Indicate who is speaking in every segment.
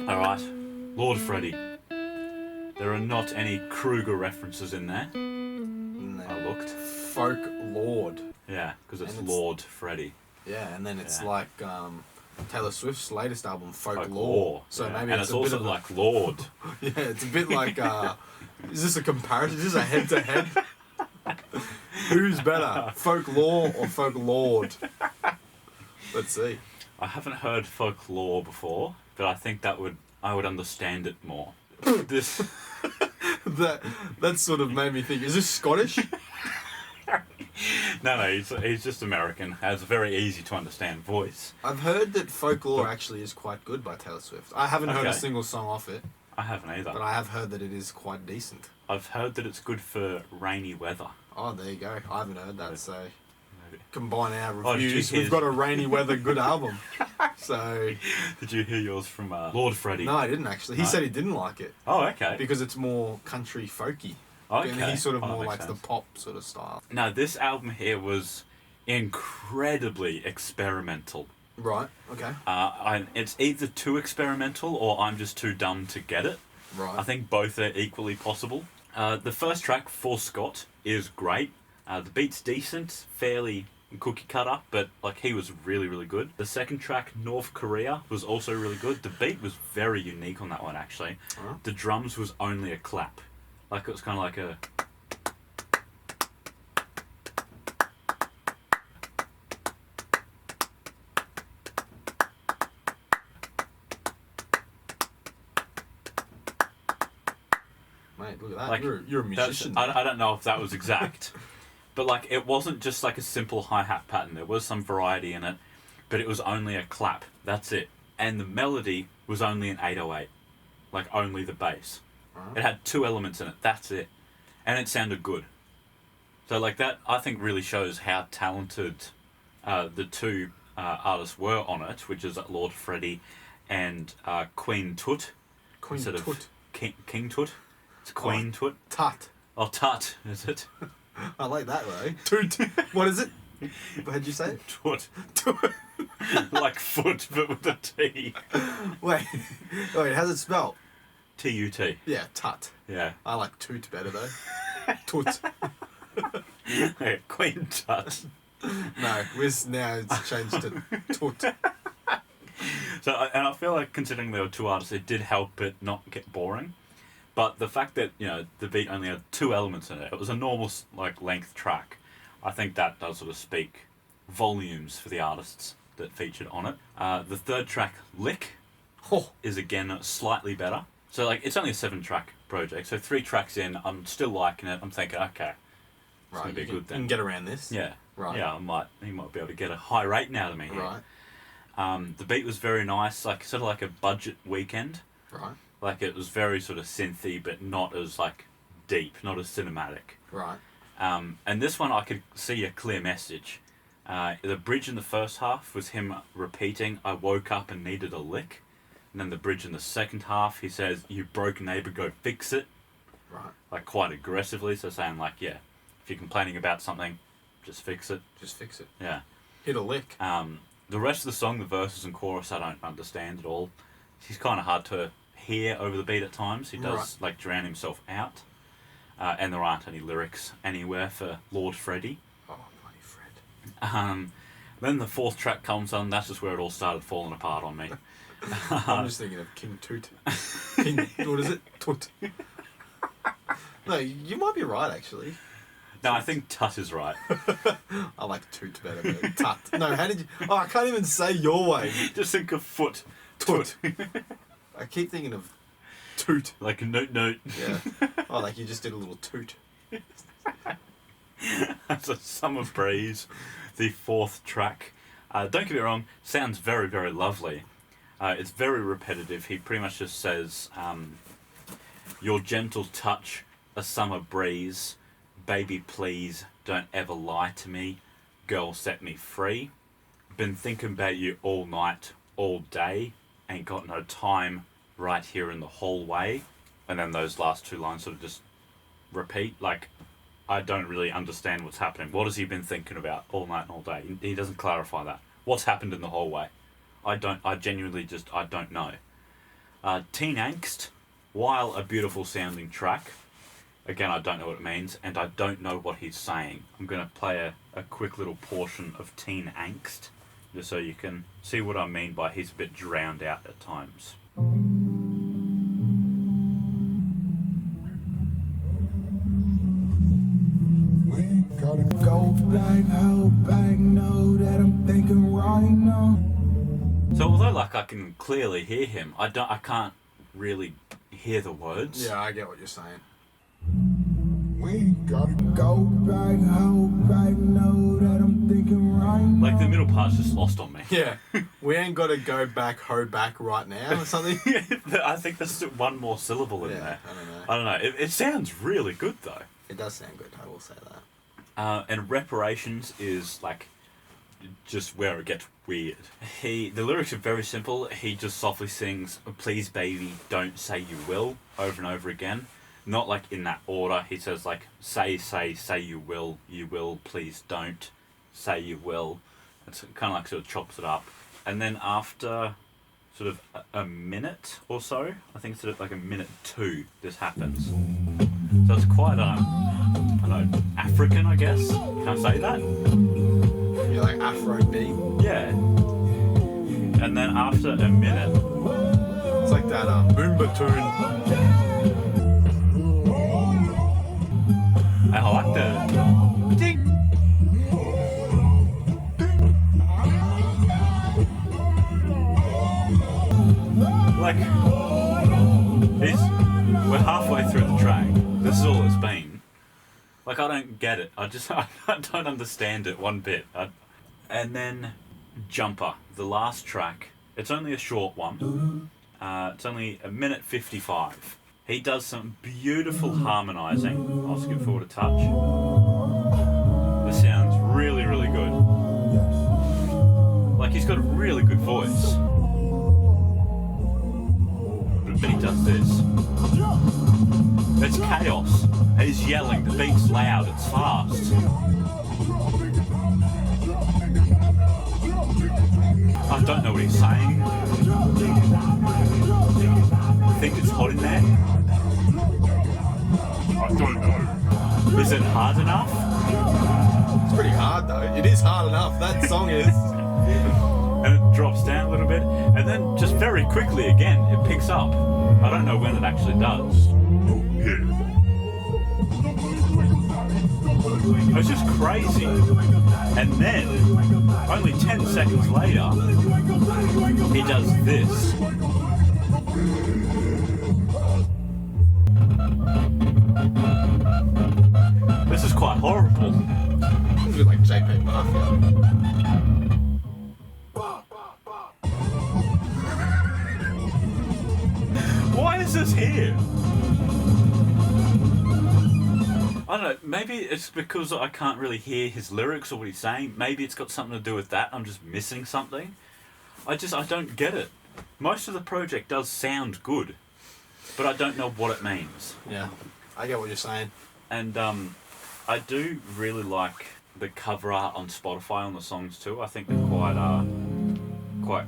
Speaker 1: Alright, Lord Freddy. There are not any Kruger references in there.
Speaker 2: No.
Speaker 1: I looked.
Speaker 2: Folklorde.
Speaker 1: Yeah, because it's
Speaker 2: And
Speaker 1: Lord Freddy.
Speaker 2: Yeah, and then it's
Speaker 1: Yeah.
Speaker 2: like Taylor Swift's latest album, Folklore.
Speaker 1: Folklore.
Speaker 2: So
Speaker 1: yeah.
Speaker 2: maybe
Speaker 1: and
Speaker 2: it's
Speaker 1: it's
Speaker 2: a bit
Speaker 1: also
Speaker 2: of a,
Speaker 1: like Lord.
Speaker 2: yeah, it's a bit like is this a comparison? Is this a head-to-head? Who's better, Folklore or Folklorde? Let's see.
Speaker 1: I haven't heard Folklore before, but I think I would understand it more. This
Speaker 2: That sort of made me think, is this Scottish?
Speaker 1: No, he's just American. Has a very easy to understand voice.
Speaker 2: I've heard that Folklore actually is quite good by Taylor Swift. I haven't heard a
Speaker 1: Okay.
Speaker 2: single song off it,
Speaker 1: I haven't either.
Speaker 2: but I have heard that it is quite decent.
Speaker 1: I've heard that it's good for rainy weather.
Speaker 2: Oh, there you go. I haven't heard that, so
Speaker 1: Maybe.
Speaker 2: combine our
Speaker 1: Oh, did you
Speaker 2: reviews.
Speaker 1: hear-
Speaker 2: We've got a rainy weather good album. So,
Speaker 1: Did you hear yours from Lord Freddy?
Speaker 2: no, I didn't actually. He
Speaker 1: No?
Speaker 2: said he didn't like it
Speaker 1: Oh, okay.
Speaker 2: because it's more country folky.
Speaker 1: Okay.
Speaker 2: And he sort of
Speaker 1: Oh, that
Speaker 2: more
Speaker 1: makes
Speaker 2: likes
Speaker 1: sense.
Speaker 2: the pop sort of style.
Speaker 1: Now, this album here was incredibly experimental.
Speaker 2: Right, okay.
Speaker 1: It's either too experimental or I'm just too dumb to get it.
Speaker 2: Right.
Speaker 1: I think both are equally possible. The first track, For Scott, is great. The beat's decent, fairly cookie cutter, but like he was really, really good. The second track, North Korea, was also really good. The beat was very unique on that one, actually.
Speaker 2: Huh?
Speaker 1: The drums was only a clap. Like it was kind of like a...
Speaker 2: Mate, look at that.
Speaker 1: Like,
Speaker 2: You're a musician.
Speaker 1: I don't know if that was exact, but like it wasn't just like a simple hi-hat pattern. There was some variety in it, but it was only a clap. That's it. And the melody was only an 808, like only the bass.
Speaker 2: Right.
Speaker 1: It had two elements in it. That's it, and it sounded good. So like that, I think really shows how talented the two artists were on it, which is Lord Freddy and Queen Tut.
Speaker 2: Queen
Speaker 1: instead of
Speaker 2: Tut.
Speaker 1: King Tut. It's Queen Tut.
Speaker 2: Tut.
Speaker 1: Oh, Tut, is it?
Speaker 2: I like that though. Toot. What is it? How'd you say it?
Speaker 1: Tut.
Speaker 2: Toot.
Speaker 1: Like foot, but with a T.
Speaker 2: Wait, how's it spelled?
Speaker 1: T-U-T.
Speaker 2: Yeah, tut.
Speaker 1: Yeah.
Speaker 2: I like toot better though. Toot.
Speaker 1: Yeah, Queen Tut.
Speaker 2: No, now it's changed to toot.
Speaker 1: So, and I feel like considering there were two artists, it did help it not get boring. But the fact that, you know, the beat only had two elements in it, it was a normal, like, length track. I think that does sort of speak volumes for the artists that featured on it. The third track, Lick,
Speaker 2: Oh,
Speaker 1: is again slightly better. So, like, it's only a 7-track project. So 3 tracks in, I'm still liking it. I'm thinking, okay, it's going to be
Speaker 2: you
Speaker 1: good
Speaker 2: can
Speaker 1: then.
Speaker 2: get around this.
Speaker 1: Yeah.
Speaker 2: Right.
Speaker 1: Yeah, he might be able to get a high rating out of me here.
Speaker 2: Right.
Speaker 1: The beat was very nice, like sort of like a budget weekend.
Speaker 2: Right.
Speaker 1: Like it was very sort of synthy, but not as like deep, not as cinematic.
Speaker 2: Right.
Speaker 1: And this one I could see a clear message. The bridge in the first half was him repeating, "I woke up and needed a lick." And then the bridge in the second half, he says, "You broke neighbour, go fix it."
Speaker 2: Right.
Speaker 1: Like quite aggressively, so saying like, yeah, if you're complaining about something, just fix it.
Speaker 2: Just fix it.
Speaker 1: Yeah.
Speaker 2: Hit a lick.
Speaker 1: The rest of the song, the verses and chorus, I don't understand at all. He's kind of hard to hear over the beat at times. He does like drown himself out. And there aren't any lyrics anywhere for Lord Freddy.
Speaker 2: Oh, bloody Fred.
Speaker 1: Then the fourth track comes on. That's just where it all started falling apart on me.
Speaker 2: I'm just thinking of King Toot. King, what is it? Toot. No, you might be right actually.
Speaker 1: No, I think Tut is right.
Speaker 2: I like toot better than tut. No, how did you... Oh, I can't even say your way.
Speaker 1: Just think of foot.
Speaker 2: Toot. I keep thinking of toot.
Speaker 1: Like a note.
Speaker 2: Yeah. Oh, like you just did a little toot.
Speaker 1: That's a Summer Breeze, the fourth track. Don't get me wrong, sounds very, very lovely. It's very repetitive. He pretty much just says, "Your gentle touch, a summer breeze. Baby, please, don't ever lie to me. Girl, set me free. Been thinking about you all night, all day. Ain't got no time right here in the hallway." And then those last two lines sort of just repeat. Like, I don't really understand what's happening. What has he been thinking about all night and all day? He doesn't clarify that. What's happened in the hallway? I genuinely just, I don't know. Teen Angst, while a beautiful sounding track. Again, I don't know what it means, and I don't know what he's saying. I'm going to play a quick little portion of Teen Angst, just so you can see what I mean by he's a bit drowned out at times.
Speaker 3: Gotta go back, hold back, know that I'm thinking right now.
Speaker 1: So although like I can clearly hear him, I can't really hear the words.
Speaker 2: Yeah, I get what you're saying.
Speaker 3: We gotta go back, hold back, know that I'm thinking right now.
Speaker 1: Like the middle part's just lost on me.
Speaker 2: Yeah, we ain't got to go back, ho back right now or something.
Speaker 1: I think there's one more syllable in there. I don't know. It sounds really good though.
Speaker 2: It does sound good, I will say that.
Speaker 1: And Reparations is like just where it gets weird. The lyrics are very simple. He just softly sings, "Please baby, don't say you will," over and over again. Not like in that order. He says like, say you will, please don't, say you will. It's kind of like sort of chops it up. And then after sort of a minute or so, I think it's like a minute 2, this happens. So it's quite, I don't know, African, I guess. Can I say that?
Speaker 2: Yeah, like Afro beat.
Speaker 1: Yeah. And then after a minute,
Speaker 2: it's like that Moomba tune.
Speaker 1: I like the ding. Like, we're halfway through the track. This is all it's been. Like, I don't get it. I don't understand it one bit. And then Jumper, the last track. It's only a short one. It's only a minute 55. He does some beautiful harmonising. I'll skip forward a touch. This sounds really, really good. Like, he's got a really good voice. But he does this. It's chaos. He's yelling, the beat's loud, it's fast. I don't know what he's saying. I think it's hot in there. I don't know. Is it hard enough?
Speaker 2: It's pretty hard though. It is hard enough, that song is.
Speaker 1: And it drops down a little bit, and then just very quickly again, it picks up. I don't know when it actually does. It's just crazy. And then, only 10 seconds later, he does this. This is quite horrible.
Speaker 2: It's a bit like JP Mafia.
Speaker 1: Why is this here? I don't know, maybe it's because I can't really hear his lyrics or what he's saying. Maybe it's got something to do with that. I'm just missing something. I don't get it. Most of the project does sound good, but I don't know what it means.
Speaker 2: Yeah, I get what you're saying.
Speaker 1: And I do really like the cover art on Spotify on the songs too. I think they're quite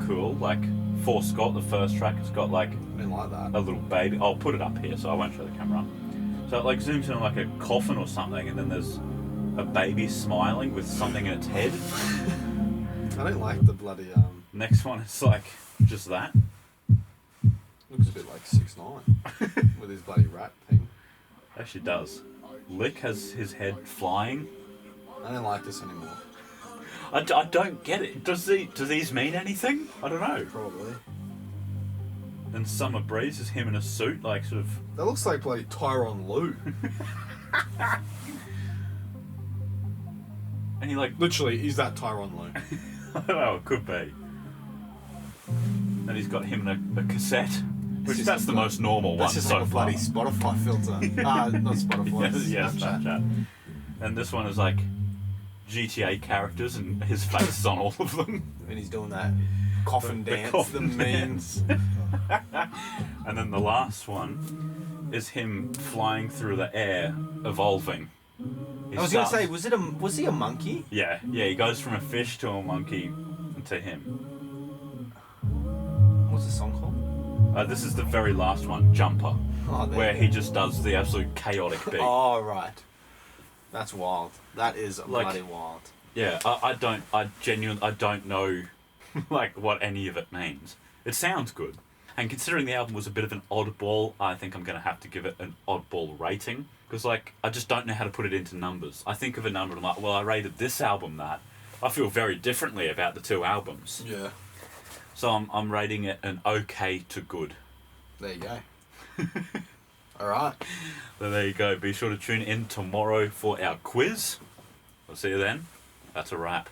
Speaker 1: cool. Like For Scott, the first track, it's got like
Speaker 2: I didn't like that.
Speaker 1: a little baby. I'll put it up here so I won't show the camera. So it like zooms in on like a coffin or something, and then there's a baby smiling with something in its head.
Speaker 2: I don't like the bloody
Speaker 1: Next one is like just that.
Speaker 2: Looks a bit like 6ix9ine with his bloody rat thing.
Speaker 1: Actually does. Lick has his head flying.
Speaker 2: I don't like this anymore.
Speaker 1: I don't get it. Do these mean anything? I don't know.
Speaker 2: Probably.
Speaker 1: And Summer Breeze is him in a suit, like sort of.
Speaker 2: That looks like bloody Tyronn Lue.
Speaker 1: And he like.
Speaker 2: Literally, is that Tyronn Lue?
Speaker 1: I don't know, it could be. And he's got him in a cassette. Which that's the most normal one
Speaker 2: so
Speaker 1: so
Speaker 2: like a
Speaker 1: far.
Speaker 2: bloody Spotify filter. Not Spotify.
Speaker 1: Yeah, Snapchat. And this one is like GTA characters, and his face is on all of them.
Speaker 2: And he's doing that coffin dance,
Speaker 1: coffin
Speaker 2: the
Speaker 1: dance.
Speaker 2: memes.
Speaker 1: And then the last one is him flying through the air, evolving.
Speaker 2: I was gonna say, was he a monkey?
Speaker 1: Yeah, he goes from a fish to a monkey to him.
Speaker 2: What's the song called?
Speaker 1: This is the very last one, Jumper,
Speaker 2: Oh, there
Speaker 1: where
Speaker 2: you
Speaker 1: he
Speaker 2: go.
Speaker 1: just does the absolute chaotic beat.
Speaker 2: Oh, right. That's wild. That is
Speaker 1: Like-
Speaker 2: bloody wild.
Speaker 1: Yeah, I genuinely don't know, like, what any of it means. It sounds good. And considering the album was a bit of an oddball, I think I'm going to have to give it an oddball rating. Because, like, I just don't know how to put it into numbers. I think of a number and I'm like, well, I rated this album that. I feel very differently about the two albums.
Speaker 2: Yeah.
Speaker 1: So I'm rating it an okay to good.
Speaker 2: There you go. All right.
Speaker 1: So there you go. Be sure to tune in tomorrow for our quiz. I'll see you then. That's a wrap.